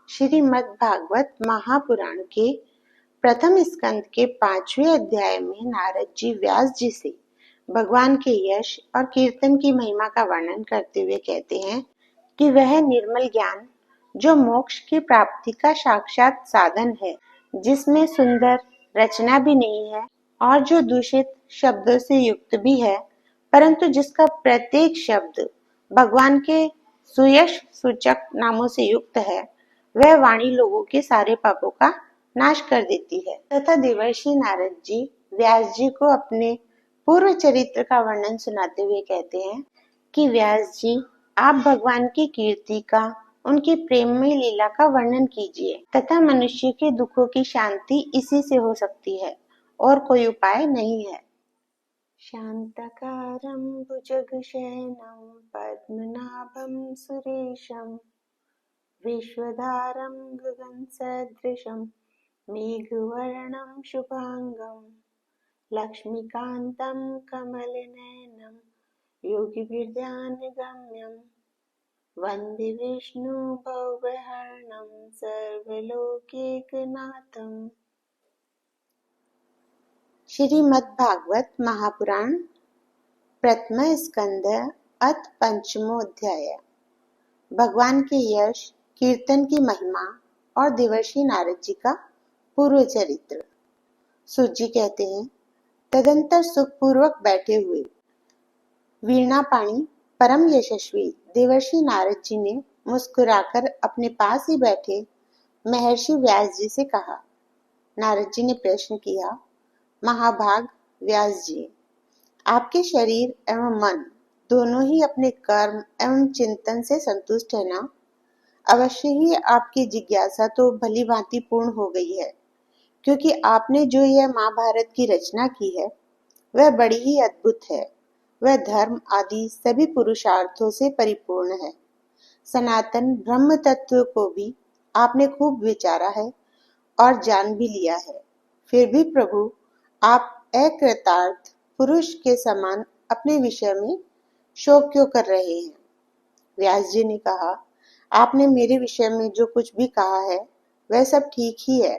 श्रीमद् भागवत महापुराण के प्रथम स्कंद के 5वें अध्याय में नारद जी व्यास जी से भगवान के यश और कीर्तन की महिमा का वर्णन करते हुए कहते हैं कि वह निर्मल ज्ञान जो मोक्ष की प्राप्ति का साक्षात साधन है, जिसमें सुंदर रचना भी नहीं है और जो दूषित शब्दों से युक्त भी है, परंतु जिसका प्रत्येक शब्द भगवान के सुयश सूचक नामों से युक्त है, वह वाणी लोगों के सारे पापों का नाश कर देती है। तथा देवर्षि नारद जी व्यास जी को अपने पूर्व चरित्र का वर्णन सुनाते हुए कहते हैं कि व्यास जी, आप भगवान की कीर्ति का, उनकी प्रेममय लीला का वर्णन कीजिए तथा मनुष्य के दुखों की शांति इसी से हो सकती है और कोई उपाय नहीं है। शांतकारं भुजगशयनं पद्मनाभं सुरेशं विश्वधारं गगनसदृशं मेघवर्णं शुभांगं लक्ष्मीकान्तं कमलनयनं योगिभिर्ध्यानगम्यं वन्दे विष्णु भवभयहरणं सर्वलोकैकनाथम्। श्रीमद् भागवत महापुराण प्रथम स्कंद अथ पंचमो अध्याय। भगवान के यश, कीर्तन की महिमा और देवर्षि नारद जी का पूर्व चरित्र। सूत जी कहते हैं, तदंतर सुखपूर्वक बैठे हुए वीणा पाणी परम यशस्वी देवर्षि नारद जी ने मुस्कुराकर अपने पास ही बैठे महर्षि व्यास जी से कहा। नारद जी ने प्रश्न किया, महाभाग व्यास जी, आपके शरीर एवं मन दोनों ही अपने कर्म एवं चिंतन से संतुष्ट है ना? अवश्य ही आपकी जिज्ञासा तो भली भांति पूर्ण हो गई है, क्योंकि आपने जो यह महाभारत की रचना की है वह बड़ी ही अद्भुत है। वह धर्म आदि सभी पुरुषार्थों से परिपूर्ण है। सनातन ब्रह्म तत्व को भी आपने खूब विचारा है और जान भी लिया है। फिर भी प्रभु, आप अकृतार्थ पुरुष के समान अपने विषय में शोक क्यों कर रहे हैं? व्यास जी ने कहा, आपने मेरे विषय में जो कुछ भी कहा है वह सब ठीक ही है।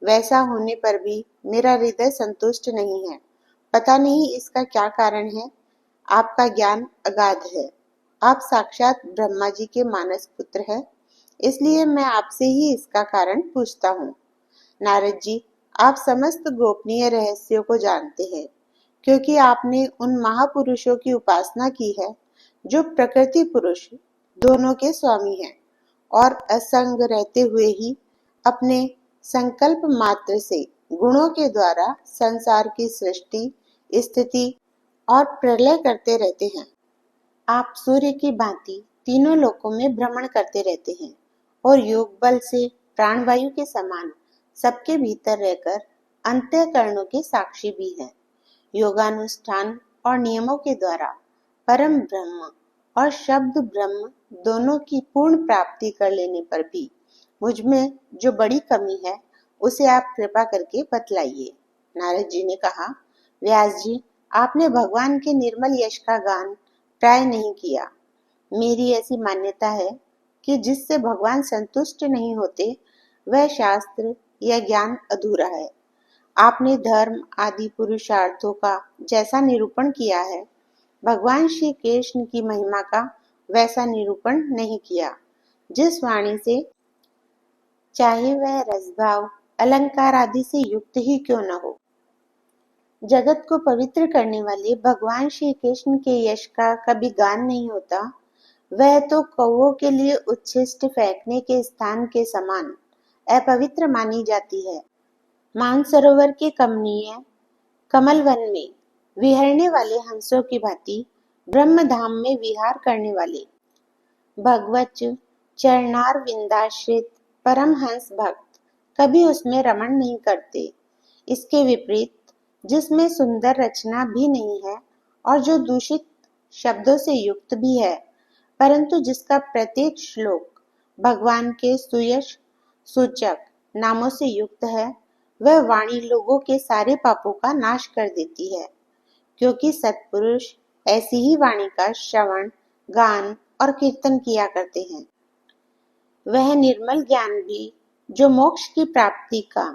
वैसा होने पर भी मेरा हृदय संतुष्ट नहीं है। पता नहीं इसका क्या कारण है। आपका ज्ञान अगाध है। आप साक्षात ब्रह्मा जी के मानस पुत्र हैं, इसलिए मैं आपसे ही इसका कारण पूछता हूँ। नारद जी, आप समस्त गोपनीय रहस्यों को जानते हैं, क्योंकि आपने उन महापुरुषों की उपासना की है जो प्रकृति पुरुष दोनों के स्वामी हैं और असंग रहते हुए ही अपने संकल्प मात्र से गुणों के द्वारा संसार की सृष्टि, स्थिति और प्रलय करते रहते हैं। आप सूर्य की भांति तीनों लोकों में भ्रमण करते रहते हैं और योग बल से प्राणवायु के समान सबके भीतर रहकर अंतःकरणों के साक्षी भी हैं। योगानुष्ठान और नियमों के द्वारा परम ब्रह्म और शब्द ब्रह्म दोनों की पूर्ण प्राप्ति कर लेने पर भी मुझ में जो बड़ी कमी है उसे आप कृपा करके बतलाइए। नारद जी ने कहा, व्यास जी, आपने भगवान के निर्मल यश का गान प्राय नहीं किया। मेरी ऐसी मान्यता है कि जिससे भगवान संतुष्ट नहीं होते वह शास्त्र या ज्ञान अधूरा है। आपने धर्म आदि पुरुषार्थों का जैसा निरूपण किया है, भगवान श्री कृष्ण की महिमा का वैसा निरूपण नहीं किया, जिस वाणी से चाहे वह रसभाव, अलंकार आदि से युक्त ही क्यों न हो, जगत को पवित्र करने वाले भगवान श्री कृष्ण के यश का कभी गान नहीं होता। वह तो कौओं के लिए उच्छिष्ट फेंकने के स्थान के समान अपवित्र मानी जाती है। मानसरोवर के कमनीय कमल वन में विहरने वाले हंसों की भांति ब्रह्म धाम में विहार करने वाले भगवत चरणार विंदाश्रित परम हंस भक्त कभी उसमें रमण नहीं करते। इसके विपरीत, जिसमें सुंदर रचना भी नहीं है और जो दूषित शब्दों से युक्त भी है, परंतु जिसका प्रत्येक श्लोक भगवान के सुयश सूचक नामों से युक्त है, वह वाणी लोगों के सारे पापों का नाश कर देती है, क्योंकि सत्पुरुष ऐसी ही वाणी का श्रवण, गान और कीर्तन किया करते हैं। वह निर्मल ज्ञान भी जो मोक्ष की प्राप्ति का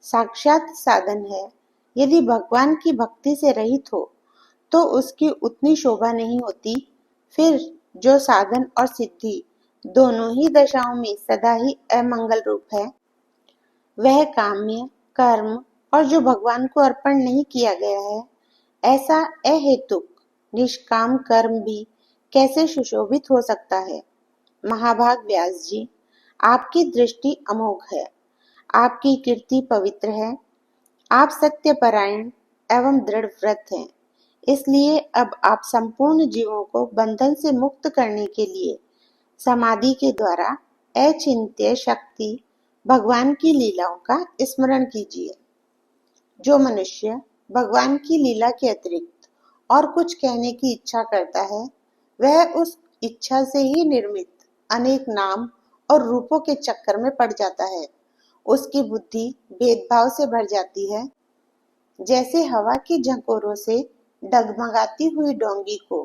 साक्षात साधन है, यदि भगवान की भक्ति से रहित हो तो उसकी उतनी शोभा नहीं होती। फिर जो साधन और सिद्धि दोनों ही दशाओं में सदा ही अमंगल रूप है, वह काम्य कर्म और जो भगवान को अर्पण नहीं किया गया है, ऐसा अहेतुक निष्काम कर्म भी कैसे सुशोभित हो सकता है। महाभाग व्यास जी, आपकी दृष्टि अमोघ है, आपकी कीर्ति पवित्र है, आप सत्यपरायण एवं दृढ़ व्रत हैं। इसलिए अब आप संपूर्ण जीवों को बंधन से मुक्त करने के लिए समाधि के द्वारा अचिंत्य शक्ति भगवान की लीलाओं का स्मरण कीजिए। जो मनुष्य भगवान की लीला के अतिरिक्त और कुछ कहने की इच्छा करता है, वह उस इच्छा से ही निर्मित अनेक नाम और रूपों के चक्कर में पड़ जाता है। उसकी बुद्धि भेदभाव से भर जाती है। जैसे हवा के झकोरों से डगमगाती हुई डोंगी को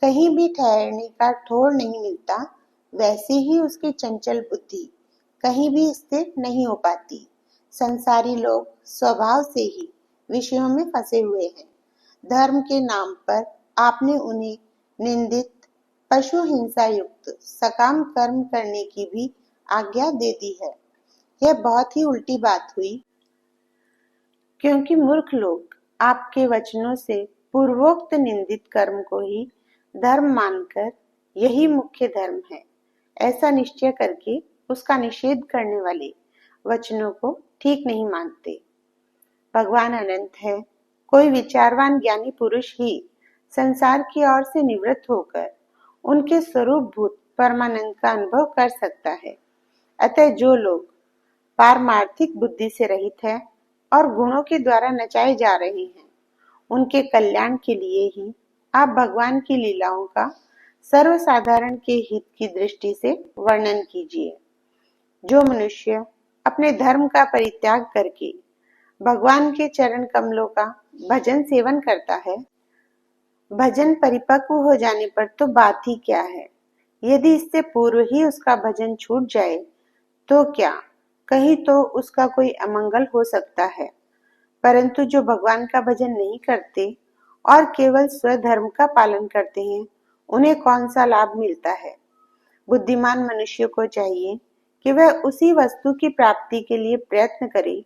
कहीं भी ठहरने का ठौर नहीं मिलता, वैसे ही उसकी चंचल बुद्धि कहीं भी स्थिर नहीं हो पाती। संसारी लोग स्वभाव से ही विषयों में फंसे हुए हैं। धर्म के नाम पर आपने उन्हें निंदित पशु हिंसा युक्त सकाम कर्म करने की भी आज्ञा दे दी है। यह बहुत ही उल्टी बात हुई, क्योंकि मूर्ख लोग आपके वचनों से पूर्वोक्त निंदित कर्म को ही धर्म मानकर यही मुख्य धर्म है ऐसा निश्चय करके उसका निषेध करने वाले वचनों को ठीक नहीं मानते। भगवान अनंत है। कोई विचारवान ज्ञानी पुरुष ही संसार की ओर से निवृत्त होकर उनके स्वरूप भूत परमानंद का अनुभव कर सकता है। अतः जो लोग पारमार्थिक बुद्धि से रहित है और गुणों के द्वारा नचाए जा रहे हैं, उनके कल्याण के लिए ही आप भगवान की लीलाओं का सर्वसाधारण के हित की दृष्टि से वर्णन कीजिए। जो मनुष्य अपने धर्म का परित्याग करके भगवान के चरण कमलों का भजन सेवन करता है, भजन परिपक्व हो जाने पर तो बात ही क्या है। यदि इससे पूर्व ही उसका भजन छूट जाए तो क्या, कहीं तो उसका कोई अमंगल हो सकता है। परंतु जो भगवान का भजन नहीं करते और केवल स्वधर्म का पालन करते हैं, उन्हें कौन सा लाभ मिलता है। बुद्धिमान मनुष्य को चाहिए कि वह उसी वस्तु की प्राप्ति के लिए प्रयत्न करे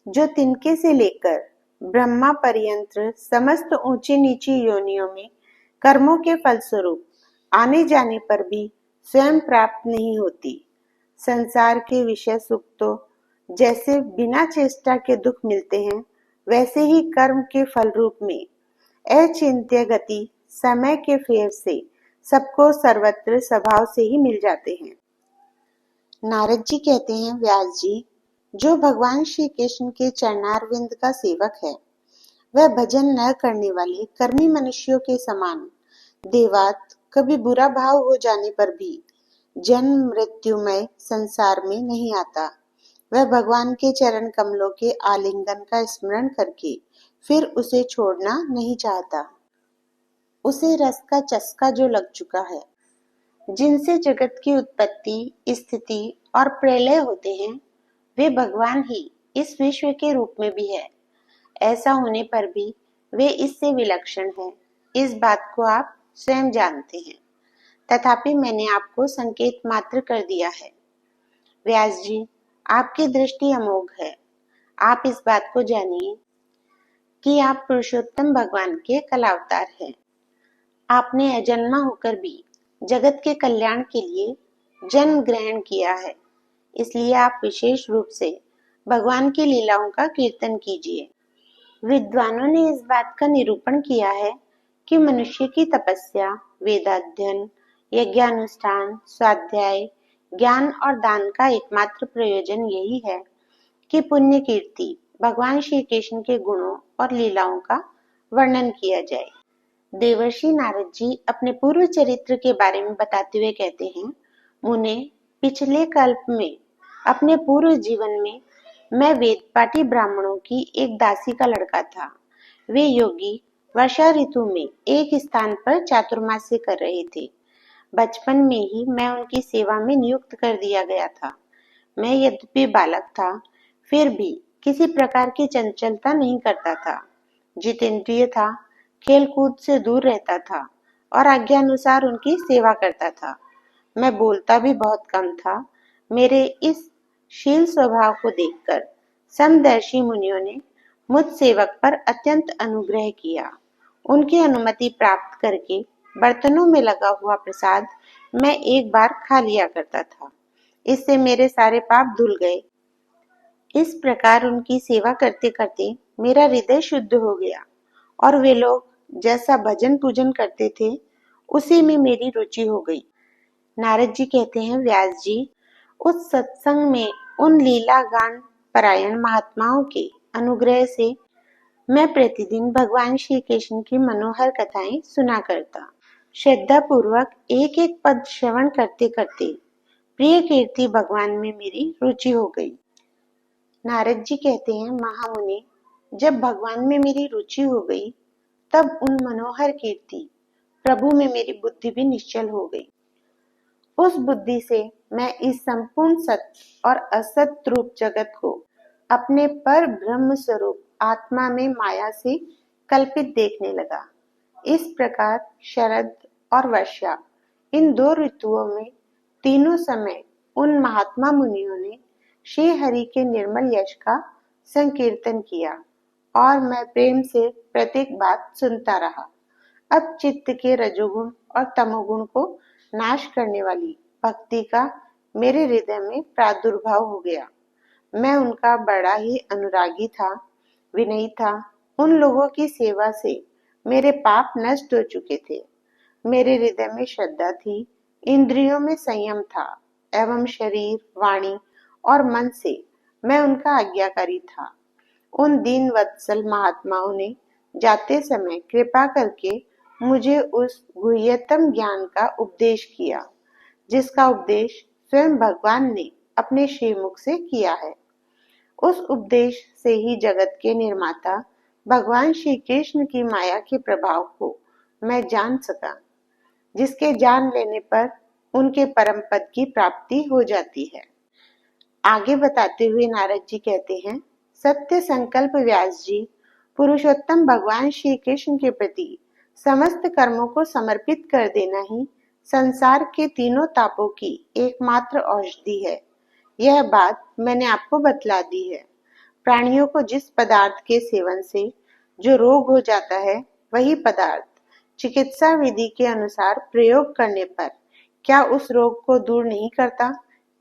जो तिनके से लेकर ब्रह्मा पर्यंत समस्त ऊंची नीची योनियों में कर्मों के फलस्वरूप आने जाने पर भी स्वयं प्राप्त नहीं होती। संसार के विषय सुख तो जैसे बिना चेष्टा के दुख मिलते हैं, वैसे ही कर्म के फल रूप में अचिंत्य गति समय के फेर से सबको सर्वत्र स्वभाव से ही मिल जाते हैं। नारद जी कहते हैं, व्यास जी, जो भगवान श्री कृष्ण के चरणारविंद का सेवक है, वह भजन न करने वाले कर्मी मनुष्यों के समान देवात कभी बुरा भाव हो जाने पर भी जन्म मृत्युमय संसार में नहीं आता। वह भगवान के चरण कमलों के आलिंगन का स्मरण करके फिर उसे छोड़ना नहीं चाहता। उसे रस का चस्का जो लग चुका है, जिनसे जगत की उत्पत्ति, स्थिति और प्रलय होते हैं, वे भगवान ही इस विश्व के रूप में भी है। ऐसा होने पर भी वे इससे विलक्षण है, इस बात को आप स्वयं जानते हैं। तथापि मैंने आपको संकेत मात्र कर दिया है। व्यास जी, आपकी दृष्टि अमोघ है। आप इस बात को जानिए कि आप पुरुषोत्तम भगवान के कलावतार हैं। आपने अजन्मा होकर भी जगत के कल्याण के लिए जन्म ग्रहण किया है, इसलिए आप विशेष रूप से भगवान की लीलाओं का कीर्तन कीजिए। विद्वानों ने इस बात का निरूपण किया है कि मनुष्य की तपस्या, वेदाध्ययन, यज्ञानुष्ठान, स्वाध्याय, ज्ञान और दान का एकमात्र प्रयोजन यही है कि पुण्य कीर्ति भगवान श्री कृष्ण के गुणों और लीलाओं का वर्णन किया जाए। देवर्षि नारद जी अपने पूर्व चरित्र के बारे में बताते हुए कहते हैं, मुने, पिछले कल्प में अपने पूर्व जीवन में मैं वेदपाठी ब्राह्मणों की एक दासी का लड़का था। वे योगी वर्षा ऋतु में एक स्थान पर चातुर्मास्य कर रहे थे। बचपन में ही मैं उनकी सेवा में नियुक्त कर दिया गया था। मैं यद्यपि बालक था, फिर भी किसी प्रकार की चंचलता नहीं करता था। जितेंद्रिय था, खेल कूद से दूर रहता था और आज्ञानुसार उनकी सेवा करता था। मैं बोलता भी बहुत कम था। मेरे इस शील स्वभाव को देखकर समदर्शी मुनियों ने मुझ सेवक पर अत्यंत अनुग्रह किया। उनकी अनुमति प्राप्त करके बर्तनों में लगा हुआ प्रसाद मैं एक बार खा लिया करता था। इससे मेरे सारे पाप धुल गए। इस प्रकार उनकी सेवा करते करते मेरा हृदय शुद्ध हो गया और वे लोग जैसा भजन पूजन करते थे, उसी में मेरी रुचि हो गई। नारद जी कहते हैं, व्यास जी, उस सत्संग में उन लीला गान परायण महात्माओं के अनुग्रह से मैं प्रतिदिन भगवान श्री कृष्ण की मनोहर कथाएं सुना करता। श्रद्धा पूर्वक एक एक पद श्रवण करते करते प्रिय कीर्ति भगवान में मेरी रुचि हो गई। नारद जी कहते हैं, महामुनि, जब भगवान में मेरी रुचि हो गई, तब उन मनोहर कीर्ति प्रभु में मेरी बुद्धि भी निश्चल हो गई। उस बुद्धि से मैं इस संपूर्ण सत्य और असत रूप जगत को अपने पर ब्रह्म स्वरूप आत्मा में माया से कल्पित देखने लगा। इस प्रकार शरद और वर्षा, इन दो ऋतुओं में तीनों समय उन महात्मा मुनियों ने श्री हरि के निर्मल यश का संकीर्तन किया और मैं प्रेम से प्रत्येक बात सुनता रहा। अब चित्त के रजोगुण और तमोगुण को नाश करने वाली भक्ति का मेरे हृदय में प्रादुर्भाव हो गया। मैं उनका बड़ा ही अनुरागी था, विनयी था। उन लोगों की सेवा से मेरे पाप नष्ट हो चुके थे। मेरे हृदय में श्रद्धा थी, इंद्रियों में संयम था एवं शरीर, वाणी और मन से मैं उनका आज्ञाकारी था। उन दीन वत्सल महात्माओं ने जाते समय कृपा करके मुझे उस गुह्यतम ज्ञान का उपदेश किया, जिसका उपदेश स्वयं भगवान ने अपने श्रीमुख से किया है। उस उपदेश से ही जगत के निर्माता भगवान श्री कृष्ण की माया के प्रभाव को मैं जान सका, जिसके जान लेने पर उनके परम पद की प्राप्ति हो जाती है। आगे बताते हुए नारद जी कहते हैं, सत्य संकल्प व्यास जी, पुरुषोत्तम भगवान श्री कृष्ण के प्रति समस्त कर्मों को समर्पित कर देना ही संसार के तीनों तापों की एकमात्र औषधि है। यह बात मैंने आपको बतला दी है। प्राणियों को जिस पदार्थ के सेवन से जो रोग हो जाता है, वही पदार्थ चिकित्सा विधि के अनुसार प्रयोग करने पर क्या उस रोग को दूर नहीं करता?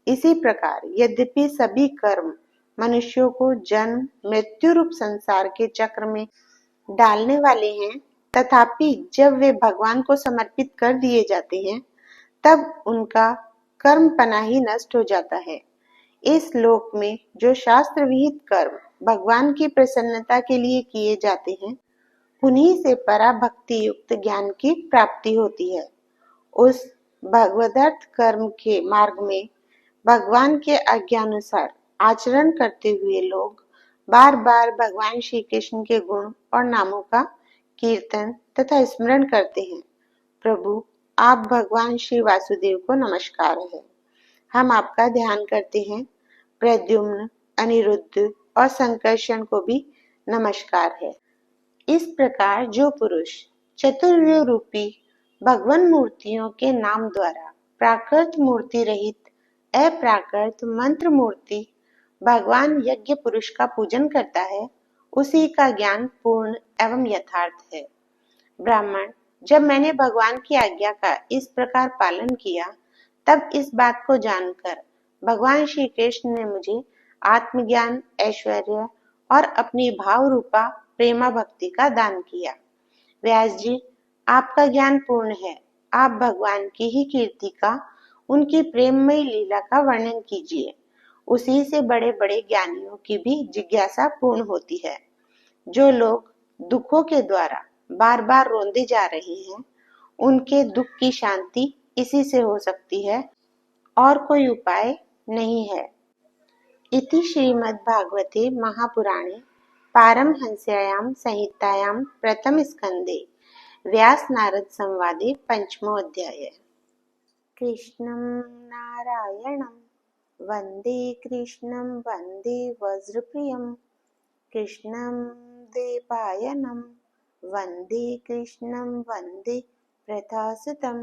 इसी प्रकार यद्यपि सभी कर्म मनुष्यों को जन्म मृत्यु रूप संसार के चक्र में डालने वाले हैं, तथापि जब वे भगवान को समर्पित कर दिए जाते हैं, तब उनका कर्म पना ही नष्ट हो जाता है। इस लोक में जो शास्त्र विहित कर्म भगवान की प्रसन्नता के लिए किए जाते हैं, उन्हीं से परा भक्ति युक्त ज्ञान की प्राप्ति होती है। उस भगवदर्थ कर्म के मार्ग में भगवान के आज्ञानुसार आचरण करते हुए लोग बार बार भगवान श्री कृष्ण के गुण और नामों का कीर्तन तथा स्मरण करते हैं। प्रभु, आप भगवान श्री वासुदेव को नमस्कार है। हम आपका ध्यान करते हैं। प्रद्युम्न, अनिरुद्ध और संकर्षण को भी नमस्कार है। इस प्रकार जो पुरुष चतुर्व्यूह रूपी भगवान मूर्तियों के नाम द्वारा प्राकृत मूर्ति रहित अप्राकृत मंत्र मूर्ति भगवान यज्ञ पुरुष का पूजन करता है, उसी का ज्ञान पूर्ण एवं यथार्थ है। ब्राह्मण, जब मैंने भगवान की आज्ञा का इस प्रकार पालन किया, तब इस बात को जानकर भगवान श्री कृष्ण ने मुझे आत्मज्ञान, ऐश्वर्य और अपनी भाव रूपा प्रेमा भक्ति का दान किया। व्यास जी, आपका ज्ञान पूर्ण है। आप भगवान की ही कीर्ति का, उनकी प्रेममयी लीला का वर्णन कीजिए। उसी से बड़े बड़े ज्ञानियों की भी जिज्ञासा पूर्ण होती है। जो लोग दुखों के द्वारा बार बार रोंदे जा रहे हैं, उनके दुख की शांति इसी से हो सकती है और कोई उपाय नहीं है। इति श्रीमद्भागवते महापुराणे पारमहंस्यायां संहितायां प्रथम स्कंदे व्यास नारद संवादे पंचमो अध्याय। कृष्णं नारायणं वन्दे कृष्णं वन्दे वज्रप्रियं कृष्णं द्वैपायनं वन्दे कृष्णं वन्दे प्रथासुतं